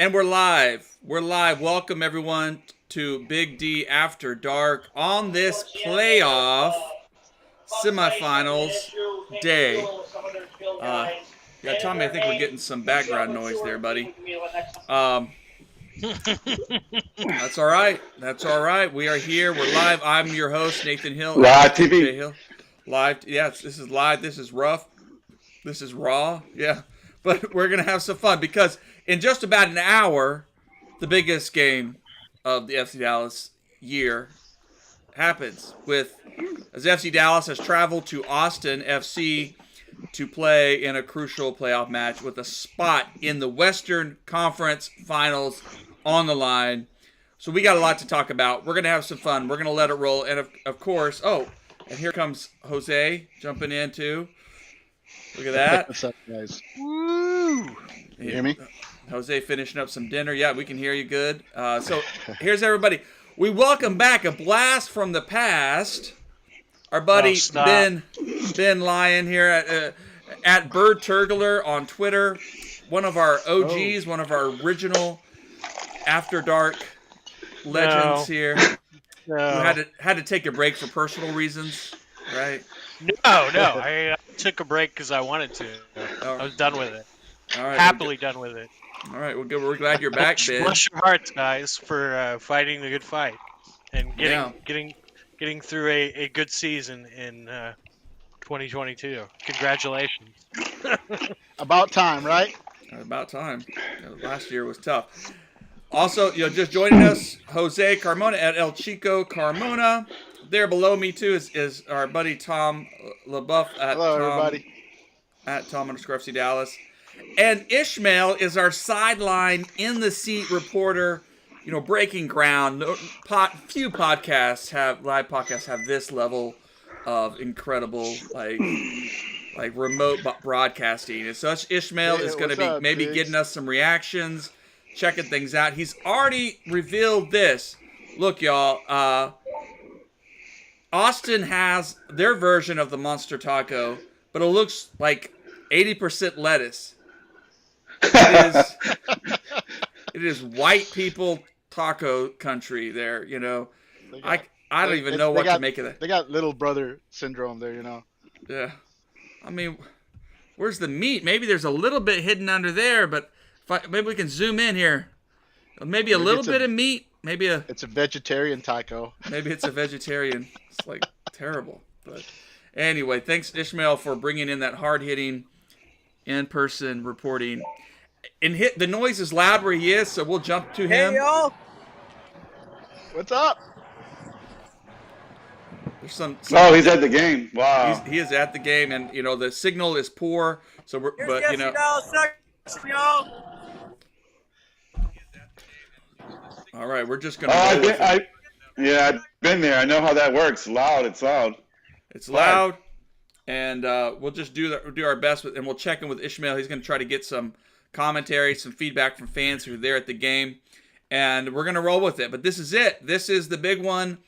And we're live. We're live. Welcome everyone to Big D After Dark on this playoff semifinals day. Yeah, Tommy, I think we're getting some background noise there, buddy. That's all right. That's all right. We are here. We're live. I'm your host, Nathan Hill. Live Jay TV. Hill. Live. Yes, this is live. This is rough. This is raw. Yeah. But we're going to have some fun because in just about an hour, the biggest game of the FC Dallas year happens as FC Dallas has traveled to Austin FC to play in a crucial playoff match with a spot in the Western Conference Finals on the line. So we got a lot to talk about. We're going to have some fun. We're going to let it roll. And of course, and here comes Jose jumping in too. Look at that. What's up, guys? Woo! You hear me? Jose finishing up some dinner. Yeah, we can hear you good. So here's everybody. We welcome back a blast from the past. Our buddy Ben Lyon here at Bird Turgler on Twitter. One of our OGs, one of our original After Dark legends here. No. Who had to take a break for personal reasons, right? No. I took a break because I wanted to. I was done with it. All right, Happily done with it. All right, well, good. We're glad you're back, Ben. Bless your hearts, guys, for fighting the good fight and getting through a good season in 2022. Congratulations. About time, right? About time. Last year was tough. Also, just joining us, Jose Carmona at El Chico Carmona. There below me too is our buddy Tom LaBeouf at Hello, everybody. At Tom_FC Dallas. And Ishmael is our sideline in the seat reporter, breaking ground. Few live podcasts have this level of incredible like remote broadcasting. And so Ishmael is going to be getting us some reactions, checking things out. He's already revealed this. Look, y'all, Austin has their version of the monster taco, but it looks like 80% lettuce. It is white people taco country there, I don't even know what to make of that. They got little brother syndrome there, Yeah. I mean, where's the meat? Maybe there's a little bit hidden under there, but maybe we can zoom in here. Maybe a little bit of meat. It's a vegetarian taco. Maybe it's a vegetarian. It's like terrible. But anyway, thanks Ishmael for bringing in that hard-hitting in-person reporting. And the noise is loud where he is, so we'll jump to him. Hey, y'all. What's up? There's some he's at the game. Wow. He is at the game, and the signal is poor. So All right, we're just gonna. I've been there. I know how that works. It's loud. It's loud, and we'll just do our best and we'll check in with Ishmael. He's gonna try to get some commentary, some feedback from fans who are there at the game, and we're gonna roll with it. But this is it. This is the big one.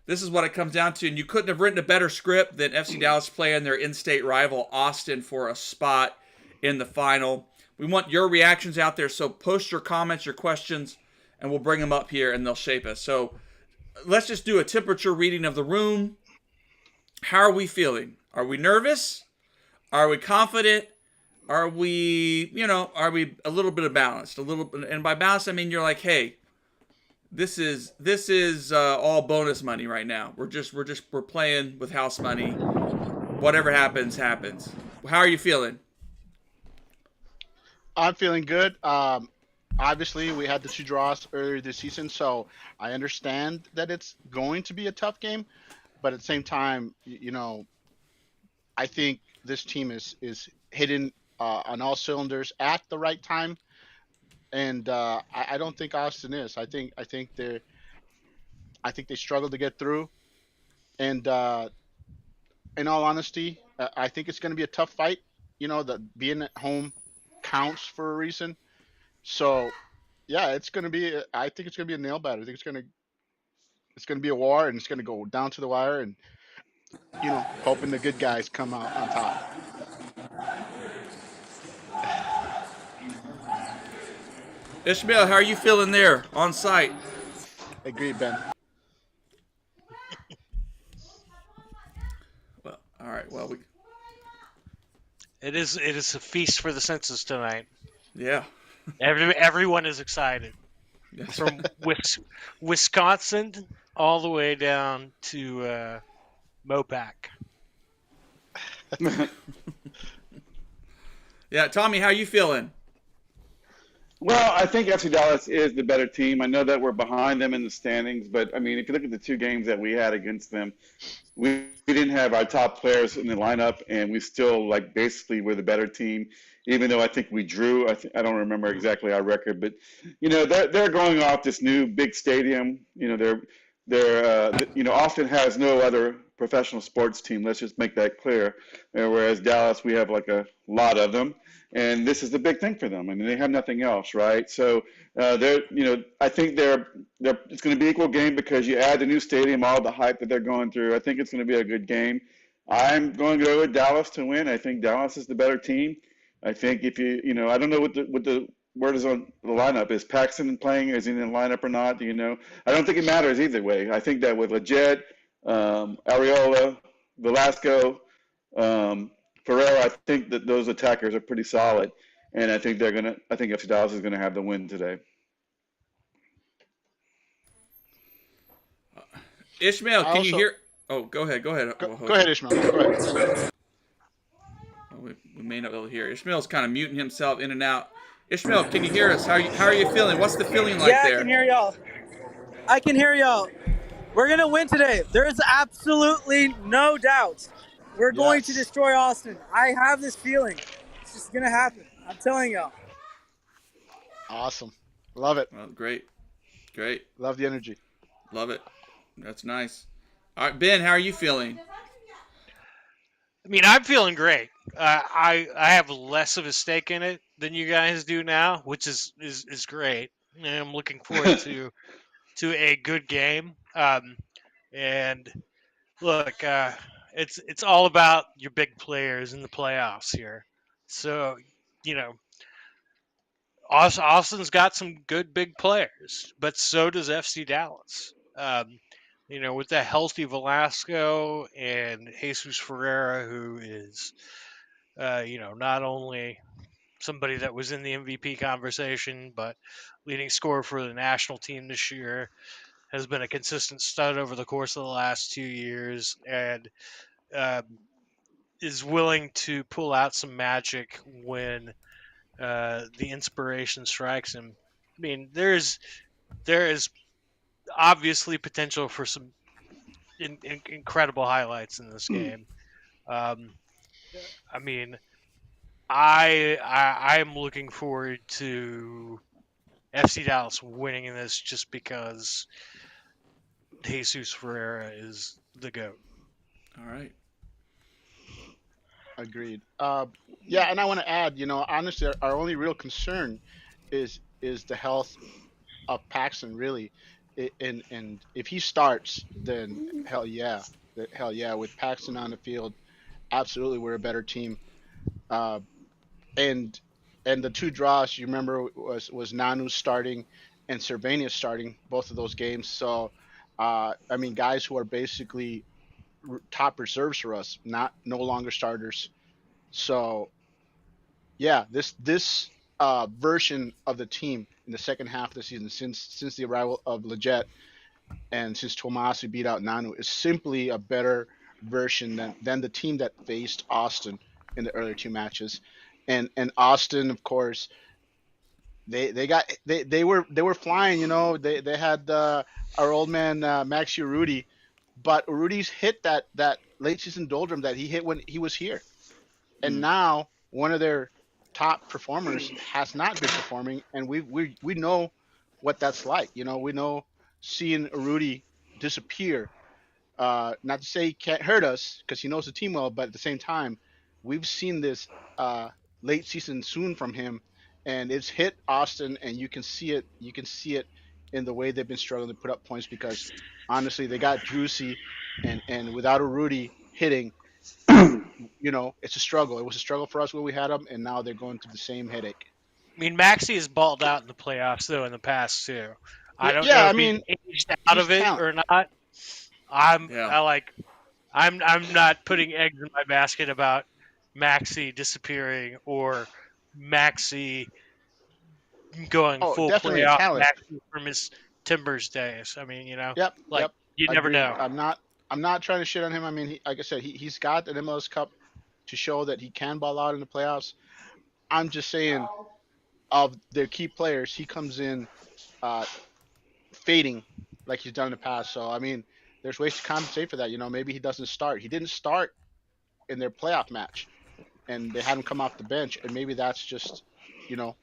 This is what it comes down to, and you couldn't have written a better script than FC Dallas playing their in-state rival Austin for a spot in the final. We want your reactions out there, so post your comments, your questions, and we'll bring them up here, and they'll shape us. So let's just do a temperature reading of the room. How are we feeling? Are we nervous? Are we confident? Are we a little bit of balanced? A little bit, and by balanced, I mean you're like, hey, this is all bonus money right now. We're playing with house money. Whatever happens, happens. How are you feeling? I'm feeling good. Obviously, we had the 2 draws earlier this season, so I understand that it's going to be a tough game. But at the same time, I think this team is hitting on all cylinders at the right time, and I don't think Austin is. I think they struggle to get through, and in all honesty, I think it's going to be a tough fight. The being at home counts for a reason. So, yeah, it's going to be. I think it's going to be a nail biter. I think it's going to be a war, and it's going to go down to the wire, and hoping the good guys come out on top. Ishmael, how are you feeling there on site? Agreed, Ben. Well, all right. Well, It is a feast for the senses tonight. yeah. Everyone is excited. From Wisconsin all the way down to Mopac. Yeah, Tommy, how you feeling? Well, I think FC Dallas is the better team. I know that we're behind them in the standings, but I mean, if you look at the two games that we had against them, we didn't have our top players in the lineup, and we still like basically were the better team. Even though I think we drew, I don't remember exactly our record, but they're going off this new big stadium. Austin has no other professional sports team. Let's just make that clear. Whereas Dallas, we have like a lot of them, and this is the big thing for them. I mean, they have nothing else, right? So I think it's going to be equal game because you add the new stadium, all the hype that they're going through. I think it's going to be a good game. I'm going to go with Dallas to win. I think Dallas is the better team. I think if I don't know what the word is on the lineup. Is Paxton playing? Is he in the lineup or not? Do you know? I don't think it matters either way. I think that with Leggett, Areola, Velasco, Ferreira, I think that those attackers are pretty solid, and I think FC Dallas is gonna have the win today. Ishmael, can you hear? Oh, go ahead. Go ahead, Ishmael. Go ahead. Oh, we may not be able to hear. Ishmael's kind of muting himself in and out. Ishmael, can you hear us? How are you feeling? What's the feeling like there? Yeah, I can hear y'all. We're going to win today. There is absolutely no doubt. We're going to destroy Austin. I have this feeling. It's just going to happen. I'm telling y'all. Awesome. Love it. Well, great. Love the energy. Love it. That's nice. All right, Ben, how are you feeling? I mean, I'm feeling great. I have less of a stake in it than you guys do now, which is great. And I'm looking forward to a good game. And look, it's all about your big players in the playoffs here. So, Austin's got some good big players, but so does FC Dallas. With the healthy Velasco and Jesus Ferreira, who is, not only somebody that was in the MVP conversation, but leading scorer for the national team this year, has been a consistent stud over the course of the last 2 years, and is willing to pull out some magic when the inspiration strikes him. I mean, there is obviously potential for some incredible highlights in this game. I mean, I am looking forward to FC Dallas winning in this just because Jesus Ferreira is the GOAT. All right. Agreed. Yeah, and I want to add, honestly, our only real concern is the health of Paxton, really. And if he starts, then hell yeah, with Paxton on the field, absolutely, we're a better team. And the two draws, you remember, was Nanu starting and Cervania starting both of those games. So, I mean, guys who are basically top reserves for us, no longer starters. So, yeah, this version of the team in the second half of the season, since the arrival of Leggett and since Tomasi beat out Nanu, is simply a better version than the team that faced Austin in the earlier two matches. And Austin, of course, they were flying. They had our old man Max Urruti, but Urruti's hit that late season doldrum that he hit when he was here, and now one of their top performers has not been performing, and we know what that's like. We know seeing Urruti disappear. Not to say he can't hurt us because he knows the team well, but at the same time, we've seen this late season soon from him, and it's hit Austin, and you can see it. You can see it in the way they've been struggling to put up points because honestly, they got Drusy, and without Urruti hitting, it's a struggle. It was a struggle for us when we had them, and now they're going through the same headache. I mean, Maxey has balled out in the playoffs though in the past too. I don't Yeah, know I if mean, he's aged out he's of it talent. or not. I'm Yeah. I'm not putting eggs in my basket about Maxey disappearing or Maxey going Oh, full definitely a playoff talent. Maxey from his Timbers days. I mean, Yep, like yep. you never Agreed. know. I'm not trying to shit on him. I mean, like I said, he's got an MLS Cup to show that he can ball out in the playoffs. I'm just saying, of their key players, he comes in uh, fading like he's done in the past. So I mean, there's ways to compensate for that. Maybe he doesn't start. He didn't start in their playoff match, and they had him come off the bench, and maybe that's just, you know,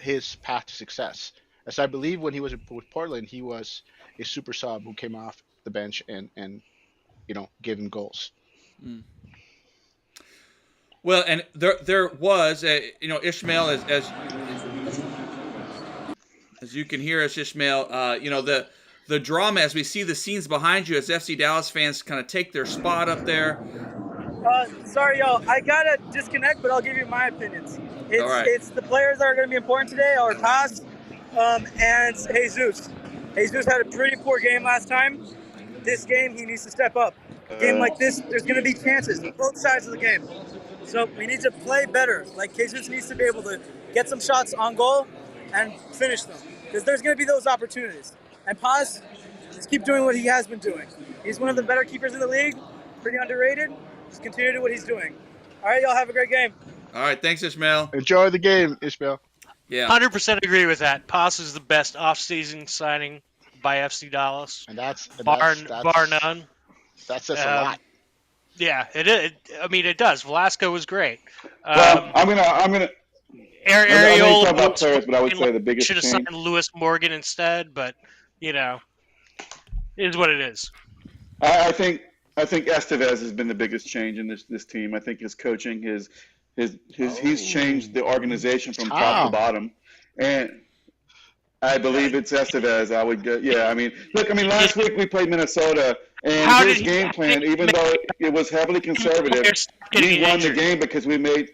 his path to success. As I believe when he was with Portland, he was a super sub who came off the bench and gave him goals. Mm. Well, and there was Ishmael as you can hear us, Ishmael. The drama as we see the scenes behind you as FC Dallas fans kind of take their spot up there. Sorry, y'all. I gotta disconnect, but I'll give you my opinions. All right. It's the players that are going to be important today are Paz and Jesus. Jesus had a pretty poor game last time. This game, he needs to step up. A game like this, there's going to be chances on both sides of the game. So we need to play better. Like, Jesus needs to be able to get some shots on goal and finish them. Because there's going to be those opportunities. And Paz, just keep doing what he has been doing. He's one of the better keepers in the league. Pretty underrated. Just continue to do what he's doing. All right, y'all have a great game. All right, thanks, Ishmael. Enjoy the game, Ishmael. Yeah, 100% agree with that. Paz is the best off-season signing by FC Dallas, And that's bar none. That says a lot. Yeah, I mean, it does. Velasco was great. Well, I'm gonna Ariel talk about players, but I would say the biggest should have change. signed Lewis Morgan instead, but it is what it is. I think Estevez has been the biggest change in this team. I think his coaching, he's changed the organization from top to bottom, and I believe it's Estevez. I would go. Yeah, I mean, last week we played Minnesota, and his game plan, even though it was heavily conservative, we won the game because we made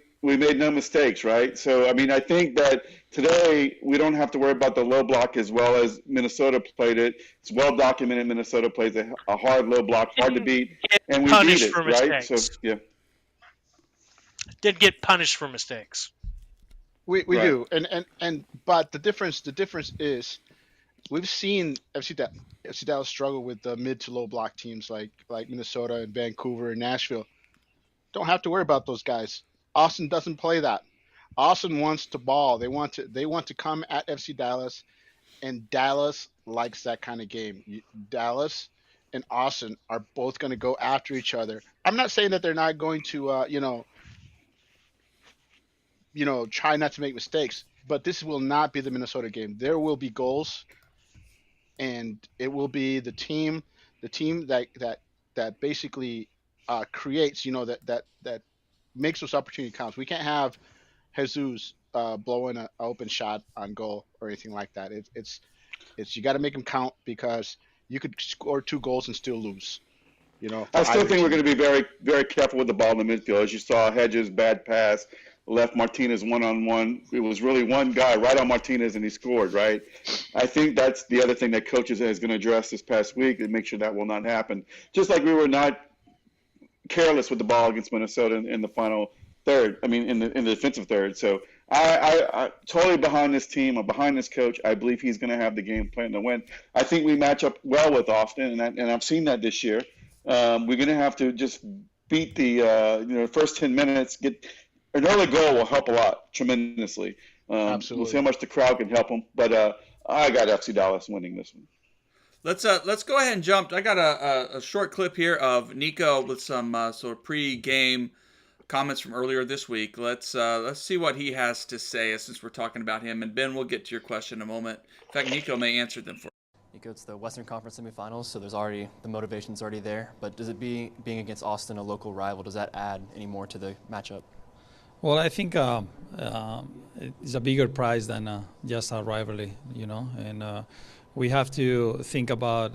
no mistakes, right? So, I mean, I think that today we don't have to worry about the low block as well as Minnesota played it. It's well documented. Minnesota plays a hard low block, hard to beat, and we beat it, right? So, yeah. Did get punished for mistakes. We Right. do, but the difference is we've seen FC Dallas struggle with the mid to low block teams like Minnesota and Vancouver and Nashville. Don't have to worry about those guys. Austin doesn't play that. Austin wants to ball. They want to come at FC Dallas, and Dallas likes that kind of game. Dallas and Austin are both going to go after each other. I'm not saying that they're not going to try not to make mistakes, but this will not be the Minnesota game. There will be goals, and it will be the team that basically creates, that makes those opportunity counts. We can't have Jesus blowing an open shot on goal or anything like that. It's you got to make them count because you could score 2 goals and still lose. I still think we're going to be very, very careful with the ball in the midfield. As you saw, Hedges' bad pass left Martinez one-on-one. It was really one guy right on Martinez, and he scored, right? I think that's the other thing that coaches is going to address this past week and make sure that will not happen. Just like we were not careless with the ball against Minnesota in the final third. I mean, in the defensive third. So I totally behind this team. I'm behind this coach. I believe he's going to have the game plan to win. I think we match up well with Austin, and I've seen that this year. We're going to have to just beat the first 10 minutes. Get an early goal will help a lot tremendously. Absolutely. We'll see how much the crowd can help them. But I got FC Dallas winning this one. Let's go ahead and jump. I got a short clip here of Nico with some sort of pre-game comments from earlier this week. Let's see what he has to say since we're talking about him. And Ben, we'll get to your question in a moment. In fact, Nico may answer them for. Nico, it's the Western Conference semifinals, so there's already the motivation's already there. But does it being against Austin, a local rival, does that add any more to the matchup? Well, I think it's a bigger prize than just a rivalry, and we have to think about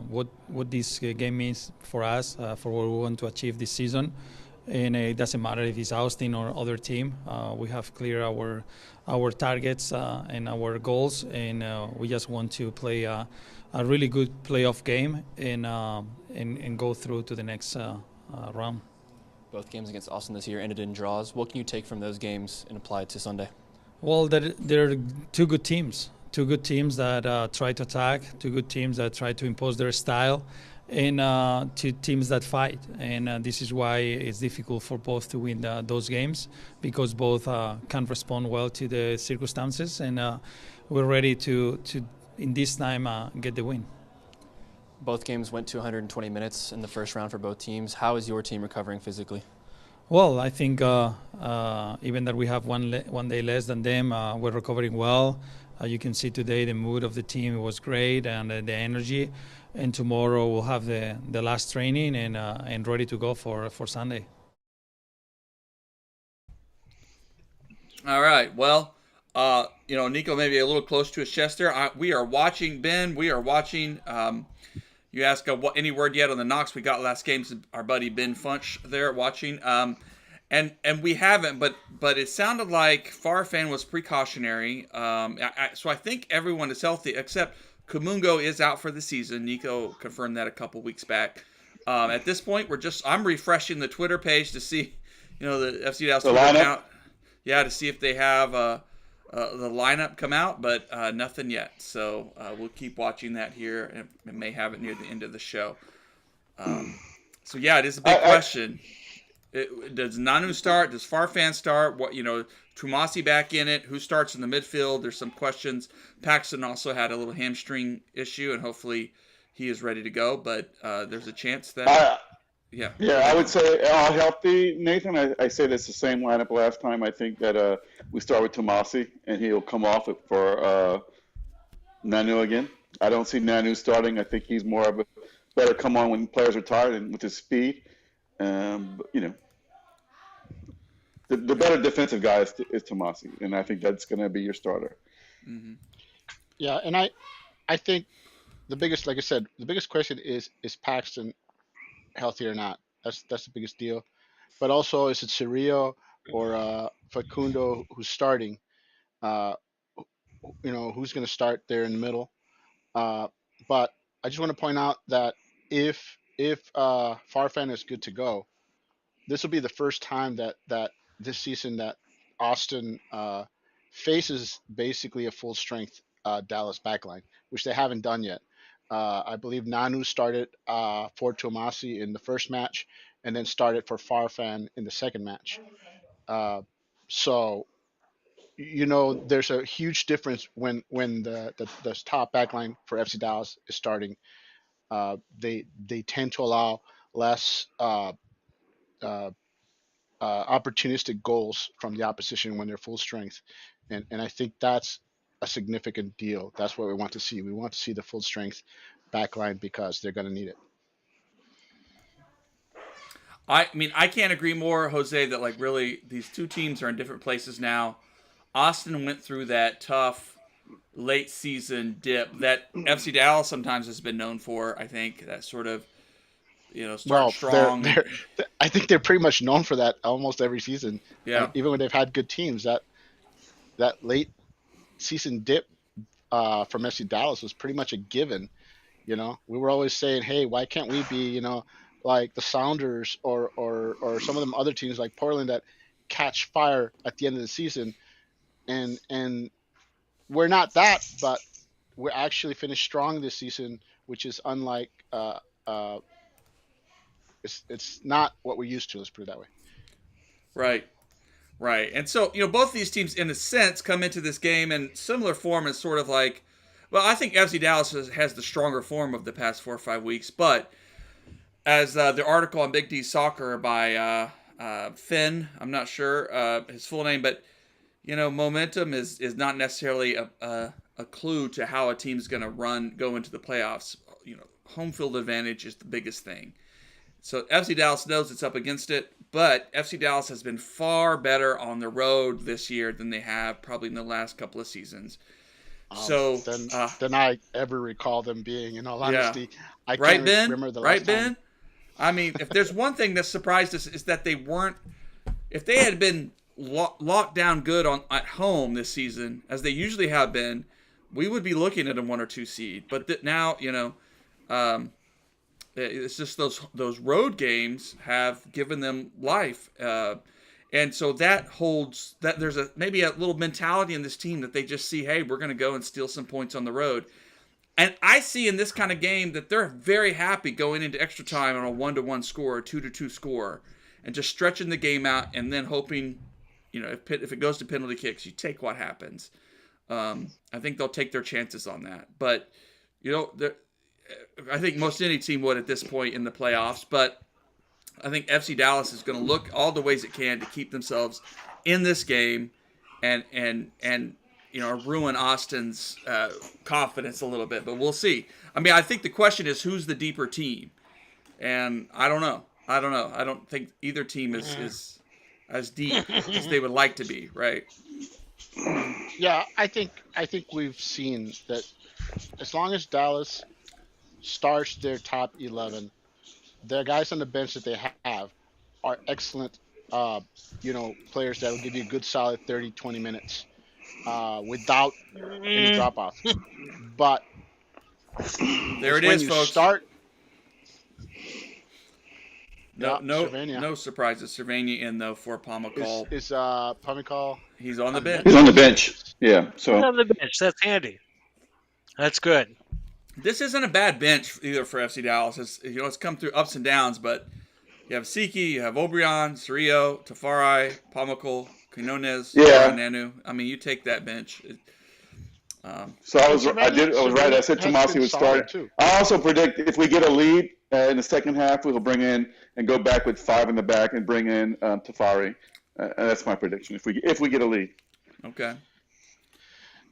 what this game means for us, for what we want to achieve this season. and it doesn't matter if it's Austin or other team. We have clear our targets and our goals, and we just want to play a really good playoff game and go through to the next round. Both games against Austin this year ended in draws. What can you take from those games and apply it to Sunday? Well, they're two good teams. Two good teams that try to attack. Two good teams that try to impose their style, and two teams that fight. And this is why it's difficult for both to win those games, because both can respond well to the circumstances, and we're ready to in this time get the win. Both games went to 120 minutes in the first round for both teams. How is your team recovering physically? Well, I think even that we have one day less than them, we're recovering well. You can see today the mood of the team was great, and the energy. And tomorrow we'll have the last training and ready to go for Sunday. All right. Well, Nico may be a little close to his chest there. We are watching, Ben. We are watching. You ask any word yet on the knocks we got last game? Our buddy Ben Funch there watching. And we haven't, but it sounded like Farfan was precautionary. So I think everyone is healthy except Kumungo is out for the season. Nico confirmed that a couple weeks back. At this point, I'm refreshing the Twitter page to see, the FC Dallas Twitter account. Yeah, to see if they have the lineup come out, but nothing yet. So we'll keep watching that here, and may have it near the end of the show. So yeah, it is a big question. Does Nanu start? Does Farfan start? Trumasi back in it. Who starts in the midfield? There's some questions. Paxton also had a little hamstring issue, and hopefully he is ready to go. But there's a chance that. Yeah, I would say all healthy, Nathan. I said it's the same lineup last time. I think that we start with Tomasi, and he'll come off it for Nanu again. I don't see Nanu starting. I think he's more of a better come on when players are tired and with his speed. The better defensive guy is Tomasi, and I think that's going to be your starter. Mm-hmm. Yeah, and I think the biggest, like I said, the biggest question is Paxton healthy or not? That's the biggest deal. But also, is it Cirillo or Facundo who's starting? Who's going to start there in the middle? But I just want to point out that if Farfan is good to go, this will be the first time that this season that Austin faces basically a full strength Dallas backline, which they haven't done yet. I believe Nanu started for Tomasi in the first match, and then started for Farfan in the second match. So there's a huge difference when the top backline for FC Dallas is starting. They tend to allow less opportunistic goals from the opposition when they're full strength, and I think that's a significant deal. That's what we want to see. We want to see the full strength backline because they're going to need it. I can't agree more, Jose, that really these two teams are in different places now. Austin went through that tough late season dip that FC Dallas sometimes has been known for. I think that sort of start strong. I think they're pretty much known for that almost every season. Yeah. Even when they've had good teams, that late season dip from FC Dallas was pretty much a given. We were always saying, hey, why can't we be, like the Sounders or some of them other teams like Portland that catch fire at the end of the season, and we're not that, but we're actually finished strong this season, which is unlike it's not what we're used to. Let's put it that way. Right. And so, both these teams, in a sense, come into this game in similar form as sort of like, well, I think FC Dallas has the stronger form of the past 4 or 5 weeks. But as the article on Big D Soccer by Finn, I'm not sure his full name, but, momentum is not necessarily a clue to how a team's going to go into the playoffs. Home field advantage is the biggest thing. So FC Dallas knows it's up against it, but FC Dallas has been far better on the road this year than they have probably in the last couple of seasons. Than I ever recall them being, in all honesty. I can't remember the last time. Ben? I mean, if there's one thing that surprised us is that they weren't. If they had been locked down good at home this season, as they usually have been, we would be looking at a 1 or 2 seed. But now, it's just those road games have given them life, and so that holds that there's maybe a little mentality in this team that they just see, hey, we're going to go and steal some points on the road. And I see in this kind of game that they're very happy going into extra time on a 1-1 score, 2-2 score, and just stretching the game out and then hoping, if it goes to penalty kicks, you take what happens. I think they'll take their chances on that. But, I think most any team would at this point in the playoffs. But I think FC Dallas is going to look all the ways it can to keep themselves in this game and ruin Austin's confidence a little bit, but we'll see. I mean, I think the question is who's the deeper team, and I don't know. I don't think either team is as deep as they would like to be, right? Yeah, I think we've seen that as long as Dallas starts their top 11, their guys on the bench that they have are excellent, players that will give you a good solid 30, 20 minutes. Without any drop off. But there it is, folks. No surprises. Cervania in though for Pomacall. Is Pomacall? He's on the bench. He's on the bench. Yeah. So he's on the bench. That's handy. That's good. This isn't a bad bench either for FC Dallas. It's come through ups and downs, but you have Siki, you have Obrian, Cerrillo, Tafari, Pomacall, Quinones, Nanu. I mean, you take that bench. So I was right. I said Tomasi would start. I also predict if we get a lead in the second half, we'll bring in and go back with 5 in the back and bring in Tafari. And that's my prediction if we get a lead. Okay.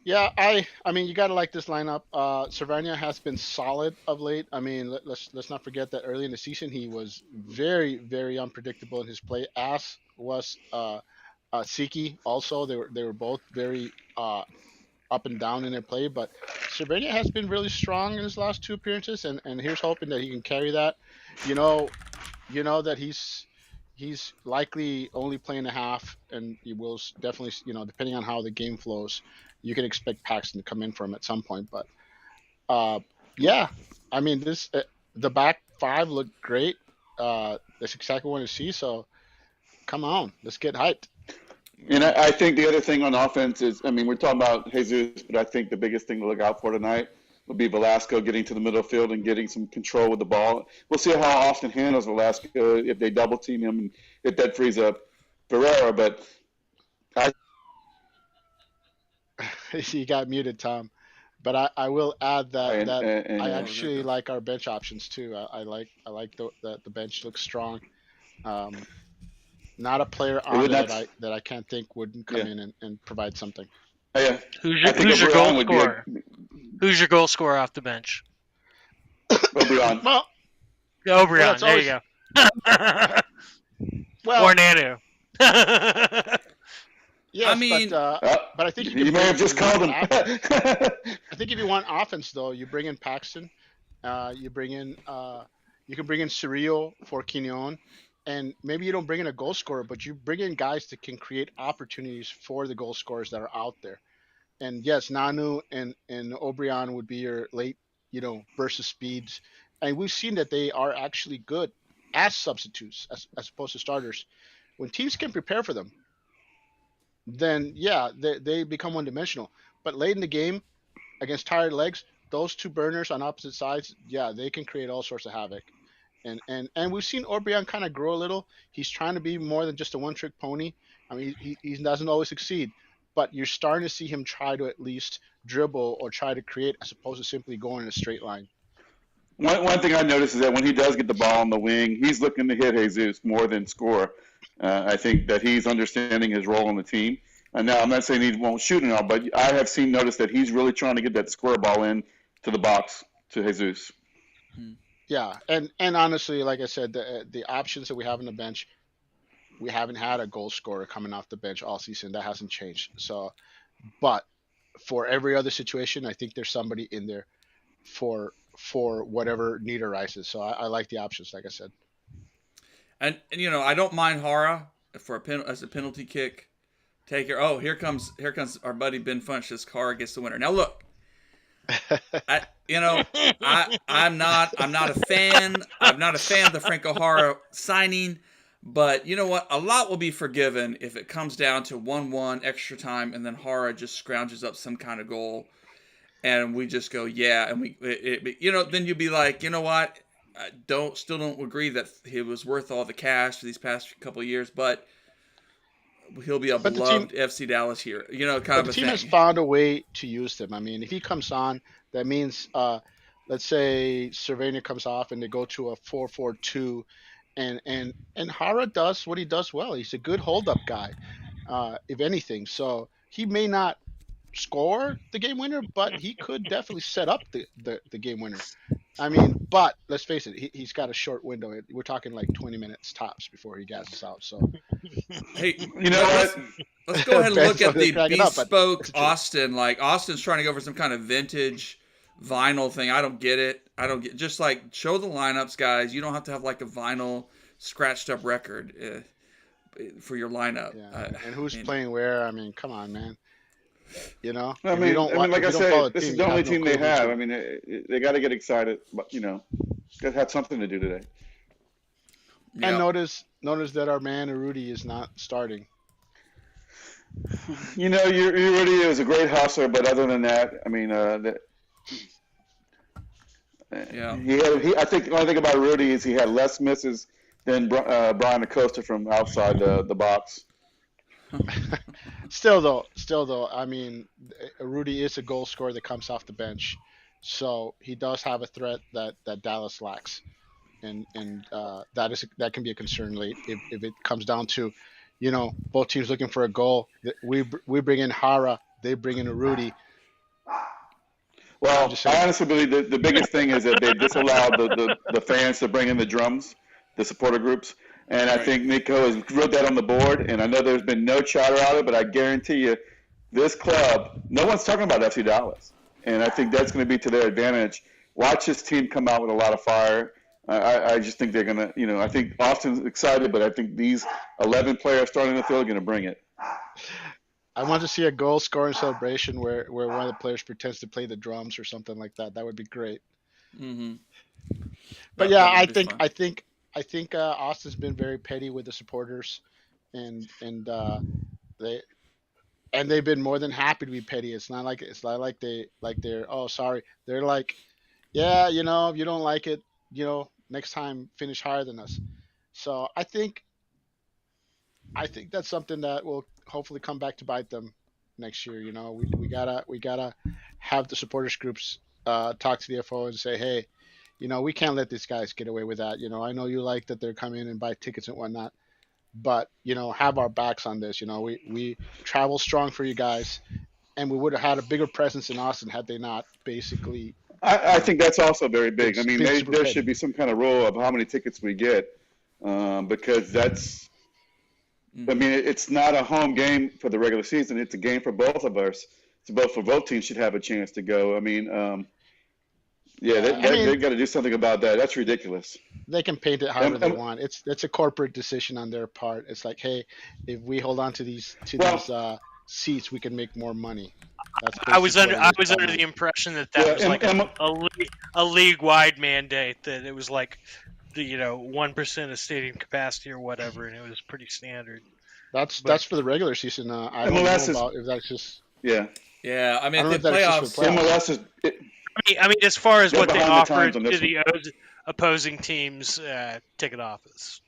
Yeah, I mean, you gotta like this lineup. Cervania has been solid of late. I mean, let's not forget that early in the season he was very, very unpredictable in his play. As was Siki also. They were both very up and down in their play, but Cervania has been really strong in his last 2 appearances, and here's hoping that he can carry that. You know that he's likely only playing a half, and he will definitely, depending on how the game flows, you can expect Paxton to come in for him at some point. But yeah, I mean, the back 5 looked great. That's exactly what I want to see. So come on, let's get hyped. And I think the other thing on offense is, I mean, we're talking about Jesus, but I think the biggest thing to look out for tonight will be Velasco getting to the middle field and getting some control with the ball. We'll see how Austin handles Velasco if they double team him and if that frees up Ferreira. But you got muted, Tom. But I will add that I actually like our bench options too. I like the bench looks strong. Not a player on that I can't think wouldn't come in and provide something. Yeah. Who's your goal scorer? Who's your goal scorer off the bench? Obrian. Well, Obrian. There you go. Well, or Nanu. Yes, I mean, but I think you may have just called him. I think if you want offense, though, you bring in Paxton. You can bring in Cerrillo for Quinones. And maybe you don't bring in a goal scorer, but you bring in guys that can create opportunities for the goal scorers that are out there. And yes, Nanu and Obrian would be your late, burst of speeds. And we've seen that they are actually good as substitutes as opposed to starters. When teams can prepare for them, then yeah, they become one-dimensional. But late in the game, against tired legs, those 2 burners on opposite sides, yeah, they can create all sorts of havoc. And we've seen Obrian kind of grow a little. He's trying to be more than just a one-trick pony. I mean, he doesn't always succeed, but you're starting to see him try to at least dribble or try to create as opposed to simply going in a straight line. One thing I noticed is that when he does get the ball on the wing, he's looking to hit Jesus more than score. I think that he's understanding his role on the team. And now I'm not saying he won't shoot and all, but I have noticed that he's really trying to get that square ball in to the box to Jesus. Yeah, and honestly, like I said, the options that we have on the bench, we haven't had a goal scorer coming off the bench all season. That hasn't changed. So, but for every other situation, I think there's somebody in there for whatever need arises. So I like the options, like I said. and I don't mind Hara for as a penalty kick taker. Oh, here comes our buddy Ben Funch. This Hara gets the winner. Now look, I I'm not a fan. I'm not a fan of the Franco Hara signing. But you know what? A lot will be forgiven if it comes down to 1-1 extra time, and then Hara just scrounges up some kind of goal, and we just go, yeah, and then you'll be like, you know what? I still don't agree that he was worth all the cash for these past couple of years, but he'll be a But beloved FC Dallas here, kind of the a team thing. has found a way to use them. I mean, if he comes on, that means let's say Cervena comes off and they go to a 4-4-2, and Hara does what he does well. He's a good hold-up guy, if anything. So he may not score the game winner, but he could definitely set up the game winner. I mean, but let's face it, he's got a short window. We're talking like 20 minutes tops before he gasses out. So, Hey, You know what? let's go ahead and look at the Cracking up, but bespoke it's true. Austin. Like Austin's trying to go for some kind of vintage vinyl thing. I don't get it. Just like show the lineups, guys. You don't have to have like a vinyl scratched up record for your lineup. Yeah, and who's playing where? I mean, come on, man. I If mean, you don't like I if you don't follow said, this team, is you the only have no team they clue who have. to- I mean, they got to get excited, but they have something to do today. And notice that our man Rudy is not starting. You really is a great hustler, but other than that, I mean, Yeah. I think the only thing about Rudy is he had less misses than Brian Acosta from outside the box. Still though, I mean, Rudy is a goal scorer that comes off the bench, so he does have a threat that Dallas lacks, and that can be a concern late if it comes down to, both teams looking for a goal. We bring in Hara, they bring in a Rudy. Well, I honestly believe the biggest thing is that they disallowed the fans to bring in the drums, the supporter groups. And I think Nico has wrote that on the board. And I know there's been no chatter out of it, but I guarantee you this club, no one's talking about FC Dallas. And I think that's going to be to their advantage. Watch this team come out with a lot of fire. I just think they're going to, I think Austin's excited, but I think these 11 players starting the field are going to bring it. I want to see a goal scoring celebration where one of the players pretends to play the drums or something like that. That would be great. Mm-hmm. But yeah, I think Austin's been very petty with the supporters, and they've been more than happy to be petty. It's not like they're oh sorry. They're like, yeah, if you don't like it, next time finish higher than us. So I think that's something that will hopefully come back to bite them next year. We gotta have the supporters groups talk to the FO and say, hey, we can't let these guys get away with that. I know you like that they're coming in and buy tickets and whatnot, but have our backs on this. We travel strong for you guys, and we would have had a bigger presence in Austin had they not basically. I think that's also very big. I mean, there petty. should be some kind of rule of how many tickets we get, because that's. I mean, it's not a home game for the regular season. It's a game for both of us. Both teams should have a chance to go. I mean, they got to do something about that. That's ridiculous. They can paint it however they want. It's a corporate decision on their part. It's like, hey, if we hold on to these seats, we can make more money. I was under the impression that was like a league-wide mandate, that it was like the 1% of stadium capacity or whatever, and it was pretty standard. That's for the regular season. I don't know about if that's just yeah. I mean, the playoffs. MLS is. I mean, as far as what they offered to the the opposing teams' ticket office.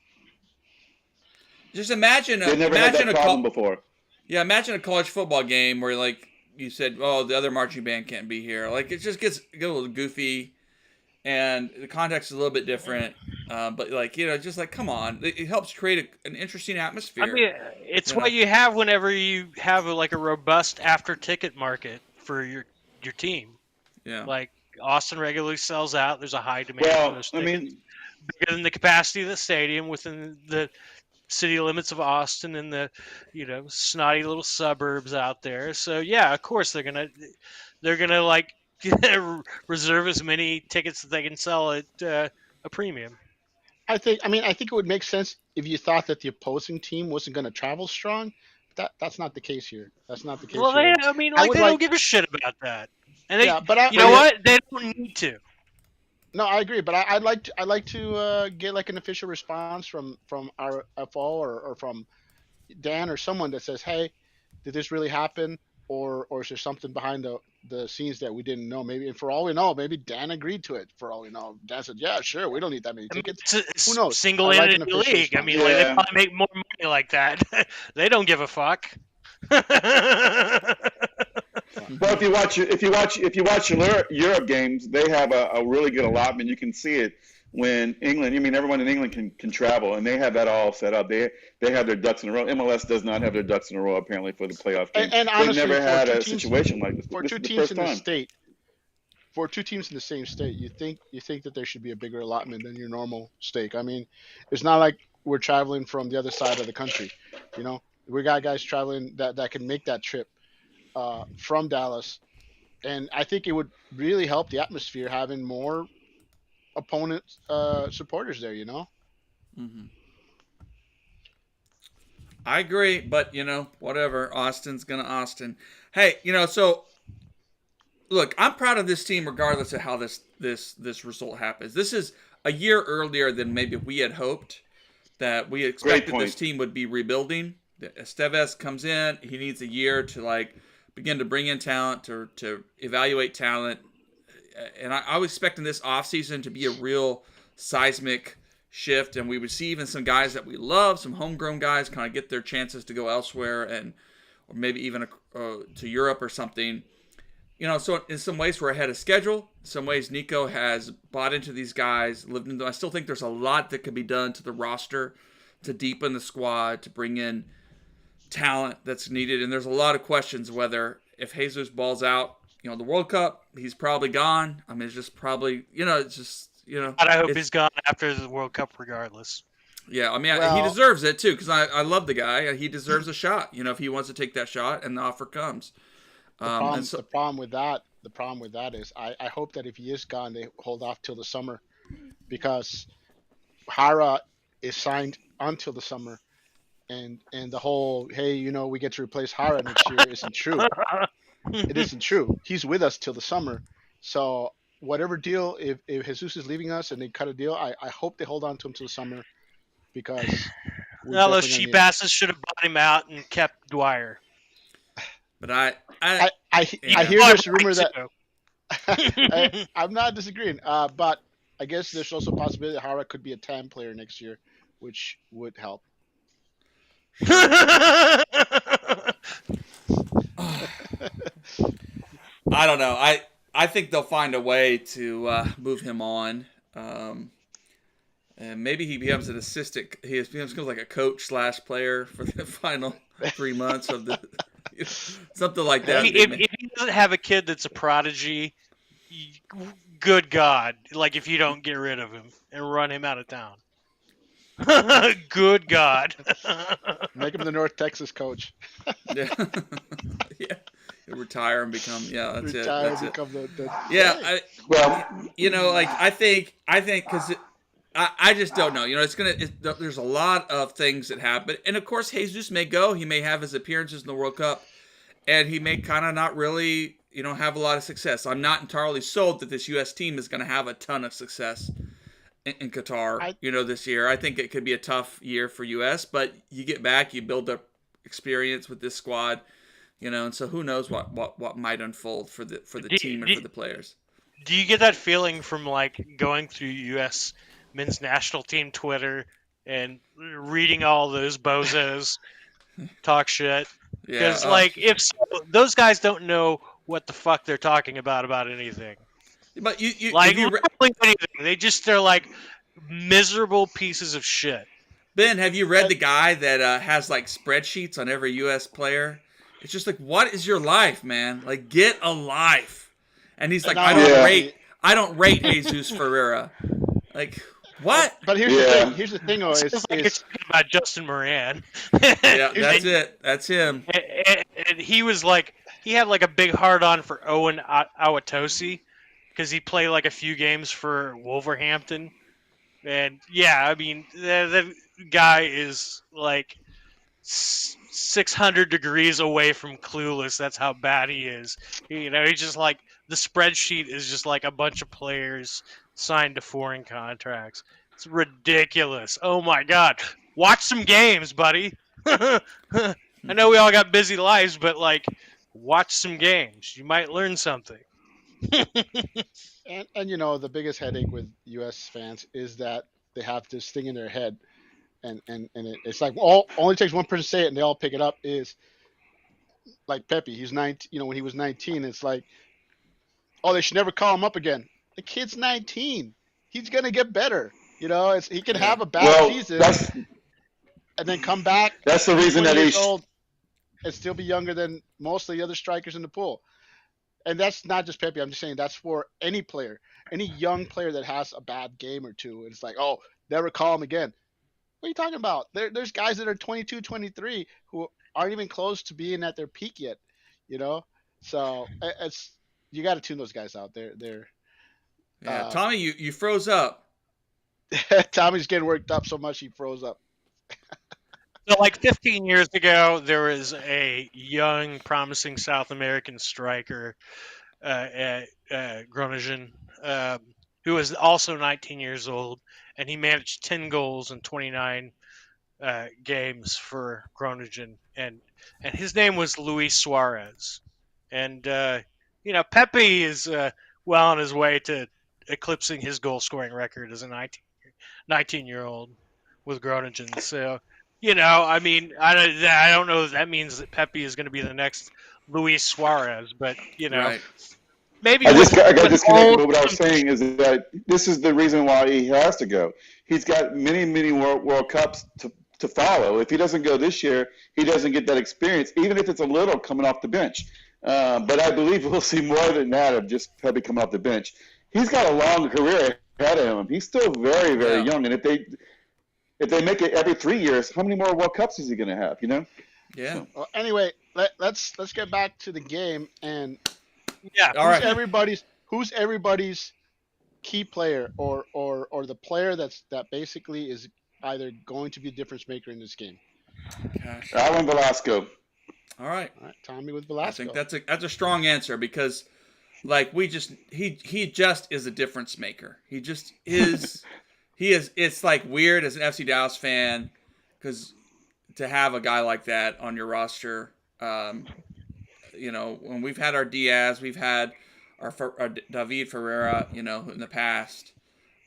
Just imagine They never had that problem before. Yeah, imagine a college football game where, like you said, oh, the other marching band can't be here. Like, it just gets a little goofy, and the context is a little bit different. But just like, come on, it helps create an interesting atmosphere. I mean, it's what you have whenever you have a robust after ticket market for your team. Yeah. Like Austin regularly sells out. There's a high demand for those tickets. Bigger than the capacity of the stadium within the city limits of Austin and the snotty little suburbs out there. So yeah, of course they're gonna reserve as many tickets that they can sell at a premium. I mean, I think it would make sense if you thought that the opposing team wasn't going to travel strong. That's not the case here. That's not the case Well, here. I mean, I like would they don't like, give a shit about that, and yeah, but you know what? They don't need to. no, I agree. But I'd like to get like an official response from our FO or from Dan or someone that says, hey, did this really happen? Or is there something behind the scenes that we didn't know? Maybe, and for all we know, maybe Dan agreed to it. For all we know, Dan said, "Yeah, sure, we don't need that many I mean, tickets." it's Who a knows? single I like an entity official league. I response. mean, like they Yeah. probably make more money like that. They don't give a fuck. Well, if you watch Europe games, they have a really good allotment. You can see it when England. I mean, everyone in England can travel, and they have that all set up. They have their ducks in a row. MLS does not have their ducks in a row apparently for the playoff game. And They've honestly, never had for two a teams, situation like this. for This two is the teams first in the time. state, for two teams in the same state, you think that there should be a bigger allotment than your normal stake. I mean, it's not like we're traveling from the other side of the country. You know, we got guys traveling that can make that trip from Dallas, and I think it would really help the atmosphere having more opponent supporters there. You know. Hmm. I agree, but whatever. Austin's gonna Austin. Hey, so look, I'm proud of this team regardless of how this result happens. This is a year earlier than maybe we had hoped. That we expected this team would be rebuilding. Estevez comes in, he needs a year to begin to bring in talent, to evaluate talent. And I was expecting this offseason to be a real seismic shift, and we would see even some guys that we love, some homegrown guys, kind of get their chances to go elsewhere, or maybe even to Europe or something. So in some ways we're ahead of schedule. In some ways Nico has bought into these guys, lived into them. I still think there's a lot that could be done to the roster to deepen the squad, to bring in talent that's needed. And there's a lot of questions whether if Jesus balls out, the World Cup, he's probably gone. I mean, it's just probably, it's just, But I hope he's gone after the World Cup regardless. Yeah, I mean, Well, he deserves it too because I love the guy. He deserves a shot, if he wants to take that shot and the offer comes. the problem with that is I hope that if he is gone, they hold off till the summer, because Hara is signed until the summer, and the whole hey we get to replace Hara next year isn't true. It isn't true. He's with us till the summer, so whatever deal, if Jesus is leaving us and they cut a deal, I hope they hold on to him till the summer, because Well, those cheap asses should have bought him out and kept Dwyer. But I hear this rumor that I'm not disagreeing, but I guess there's also a possibility that Hara could be a TAM player next year, which would help. I don't know. I think they'll find a way to move him on. And maybe he becomes an assistant. He becomes like a coach / player for the final 3 months of the something like that. If he doesn't have a kid that's a prodigy, good God! Like if you don't get rid of him and run him out of town, good God! Make him the North Texas coach. Yeah, yeah. He'll retire and become that's Retire, it. That's become it. the Yeah, I think because I just don't know. There's a lot of things that happen, and of course Jesus may go. He may have his appearances in the World Cup, and he may kind of not really have a lot of success. I'm not entirely sold that this U.S. team is going to have a ton of success in Qatar. This year I think it could be a tough year for U.S. But you get back, you build up experience with this squad, and so who knows what might unfold for the team and for the players. Do you get that feeling from going through U.S. men's national team Twitter and reading all those bozos talk shit? Because if so, those guys don't know what the fuck they're talking about anything. But you anything. They're like miserable pieces of shit. Ben, have you read the guy that has spreadsheets on every U.S. player? It's just what is your life, man? Get a life. And he's like, I don't rate Jesus Ferreira. What? But here's the thing. Here's the thing, though. It's about Justin Moran. Yeah, that's it. That's him. And he was he had a big hard on for Owen Awatosi because he played a few games for Wolverhampton. And yeah, I mean, the guy is like 600 degrees away from clueless. That's how bad he is. He's just like the spreadsheet is just like a bunch of players signed to foreign contracts. It's ridiculous. Oh my god. Watch some games, buddy. I know we all got busy lives, but like watch some games. You might learn something. And the biggest headache with U.S. fans is that they have this thing in their head, it's like all only takes one person to say it and they all pick it up. Is like Pepe. He's 19. When he was 19, it's like, oh, they should never call him up again. The kid's 19. He's gonna get better. He can Yeah. have a bad Well, season that's and then come back that's the reason 20 that years he's old and still be younger than most of the other strikers in the pool. And that's not just Pepe. I'm just saying that's for any player, any young player that has a bad game or two. It's like, oh, never call him again. What are you talking about? There's guys that are 22, 23 who aren't even close to being at their peak yet. So it's you got to tune those guys out. They're Yeah, Tommy, you froze up. Tommy's getting worked up so much he froze up. So, like 15 years ago, there was a young, promising South American striker at Groningen, who was also 19 years old, and he managed 10 goals in 29 games for Groningen, and his name was Luis Suarez. And Pepe is well on his way to eclipsing his goal scoring record as a 19-year-old with Groningen. So, I mean, I don't know if that means that Pepe is going to be the next Luis Suarez, but Right. maybe I got with disconnected, all but what I was saying is that this is the reason why he has to go. He's got many, many World Cups to follow. If he doesn't go this year, he doesn't get that experience, even if it's a little coming off the bench. But I believe we'll see more than that of just Pepe coming off the bench. He's got a long career ahead of him. He's still very, very young, and if they make it every 3 years, how many more World Cups is he going to have? Yeah. So, well, anyway, let's get back to the game and All right. who's everybody's key player or the player that basically is either going to be a difference maker in this game. Gosh. Alan Velasco. All right. All right, Tommy with I Velasco. think that's a strong answer because, like, he just is a difference maker. He just is. He is. It's like weird as an FC Dallas fan because to have a guy like that on your roster, when we've had our Diaz, we've had our David Ferreira, in the past.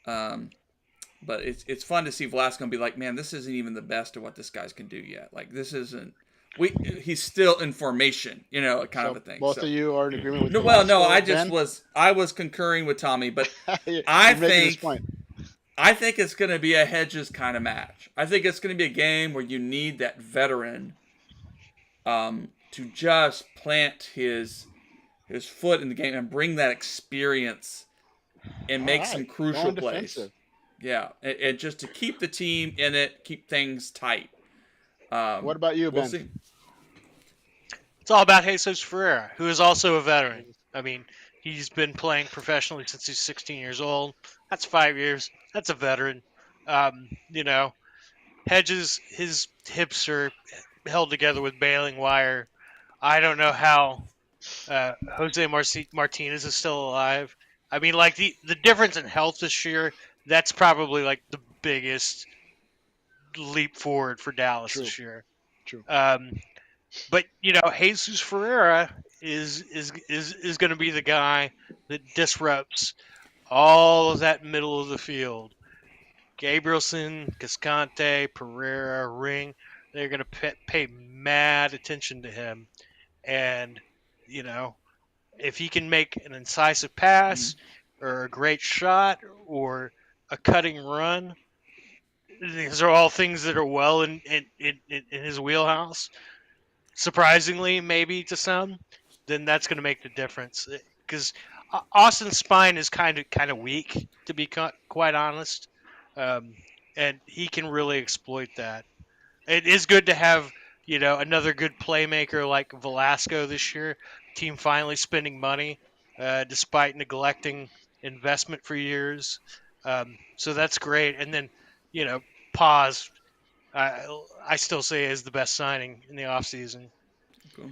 But it's fun to see Velasco and be like, man, this isn't even the best of what this guy's can do yet. Like this isn't. He's still in formation, kind of a thing. Both of you are in agreement with. No, Velasco, I was concurring with Tommy, but You're I making this point. think it's going to be a hedges kind of match. I think it's going to be a game where you need that veteran, to just plant his foot in the game and bring that experience and make some crucial plays. Defensive. Yeah, and just to keep the team in it, keep things tight. What about you, We'll Ben? see. It's all about Jesus Ferreira, who is also a veteran. I mean, he's been playing professionally since he's 16 years old. That's 5 years. That's a veteran. Hedges, his hips are held together with baling wire. I don't know how Jose Martinez is still alive. I mean, like the difference in health this year, that's probably like the biggest leap forward for Dallas this year. True. But Jesus Ferreira is going to be the guy that disrupts all of that middle of the field. Gabrielson, Cascante, Pereira, Ring, they're going to pay mad attention to him. And, if he can make an incisive pass or a great shot or a cutting run, these are all things that are well in his wheelhouse. Surprisingly, maybe to some, then that's going to make the difference. Because Austin's spine is kind of weak, to be quite honest, and he can really exploit that. It is good to have another good playmaker like Velasco this year. Team finally spending money, despite neglecting investment for years. So that's great. And then, Paz, I still say is the best signing in the offseason. Cool.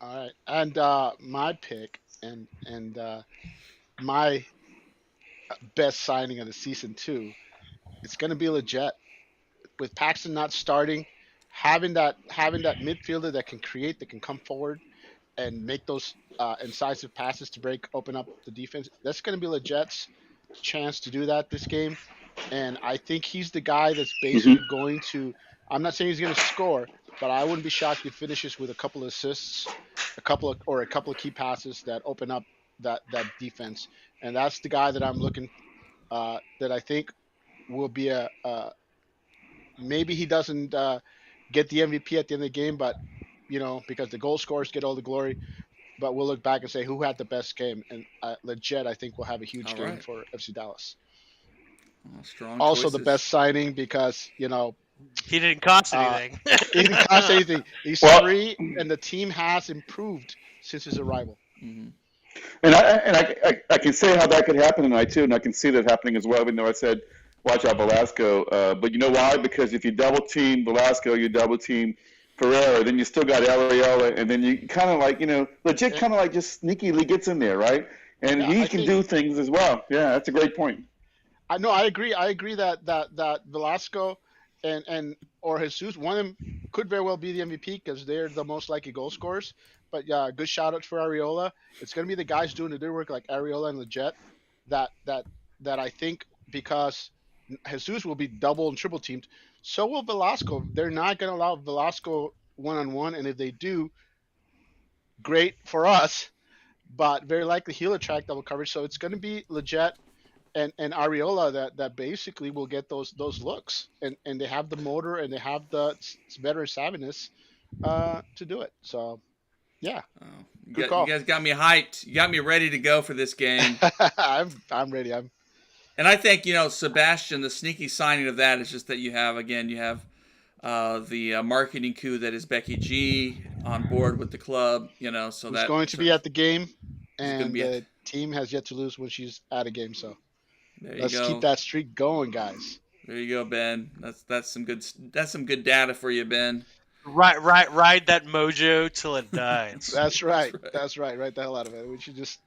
All right, and my pick and my best signing of the season too. It's going to be legit with Paxton not starting, having that midfielder that can create, that can come forward and make those incisive passes to open up the defense. That's going to be Leget's chance to do that this game, and I think he's the guy that's basically going to. I'm not saying he's going to score, but I wouldn't be shocked if he finishes with a couple of assists, a couple of key passes that open up that defense, and that's the guy that I'm looking that I think will be maybe he doesn't get the MVP at the end of the game, but because the goal scorers get all the glory. But we'll look back and say who had the best game, and Leggett I think will have a huge game for FC Dallas. Strong also choices. The best signing because he didn't cost anything. He didn't cost anything. He's free, and the team has improved since his arrival. Mm-hmm. And I can say how that could happen tonight too, and I can see that happening as well. Even though I said watch out Velasco, but you know why? Because if you double team Velasco, you double team Ferreira, then you still got Ariola, and then you kind of like legit kind of like just sneakily gets in there, right? And he can do things as well. Yeah, that's a great point. I agree. I agree that Velasco and or Jesus, one of them could very well be the MVP because they're the most likely goal scorers. But yeah, good shout out for Ariola. It's going to be the guys doing the dirty work like Ariola and Leggett that I think, because Jesus will be double and triple teamed. So will Velasco. They're not going to allow Velasco one-on-one, and if they do, great for us. But very likely he'll attract double coverage. So it's going to be Leggett and Ariola that basically will get those looks, and they have the motor and they have the veteran savviness to do it. So yeah, you guys got me hyped. You got me ready to go for this game. I'm ready. And I think Sebastian, the sneaky signing of that is just that you have the marketing coup that is Becky G on board with the club. So that's going to be at the game, and the team has yet to lose when she's at a game. So let's keep that streak going, guys. There you go, Ben. That's some good data for you, Ben. Ride that mojo till it dies. That's right. That's right. Right the hell out of it. We should just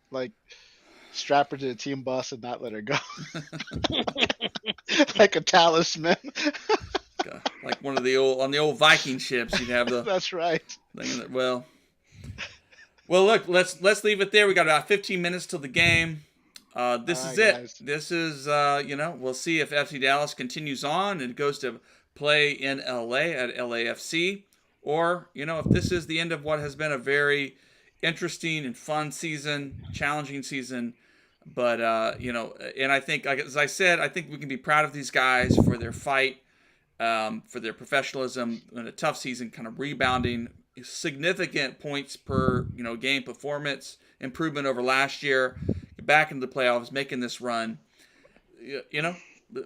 strap her to the team bus and not let her go. Like a talisman. Like one of the old Viking ships, you'd have the. That's right. Well, look, let's leave it there. We got about 15 minutes till the game. This is it. Guys. This is we'll see if FC Dallas continues on and goes to play in LA at LAFC, or if this is the end of what has been a very interesting and fun season, challenging season. But and I think, as I said, I think we can be proud of these guys for their fight, for their professionalism in a tough season, kind of rebounding, significant points per game performance improvement over last year, back into the playoffs, making this run.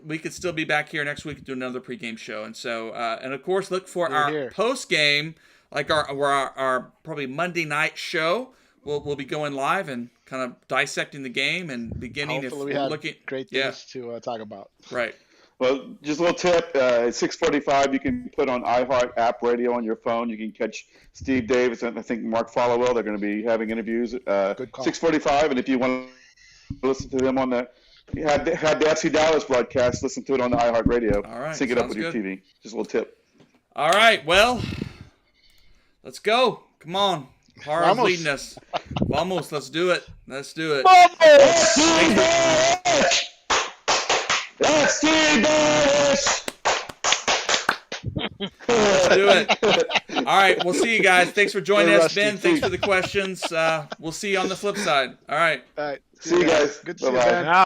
We could still be back here next week and do another pregame show, and so and of course look for our post game, like our probably Monday night show. We'll be going live and kind of dissecting the game and beginning. Hopefully we have great things to talk about. Right. Well, just a little tip, at 6:45 you can put on iHeart app radio on your phone. You can catch Steve Davis and I think Mark Followell. They're going to be having interviews at 6:45, and if you want to listen to them on the had the FC Dallas broadcast, listen to it on the iHeart radio. All right. Sync it up with your TV. Just a little tip. All right, well, let's go. Come on. Hara's leading us. Vamos, let's do it. Let's do it. Let's do it. All right, we'll see you guys. Thanks for joining us, Ben. Thanks for the questions. We'll see you on the flip side. All right. See you guys. Good to see you, Ben.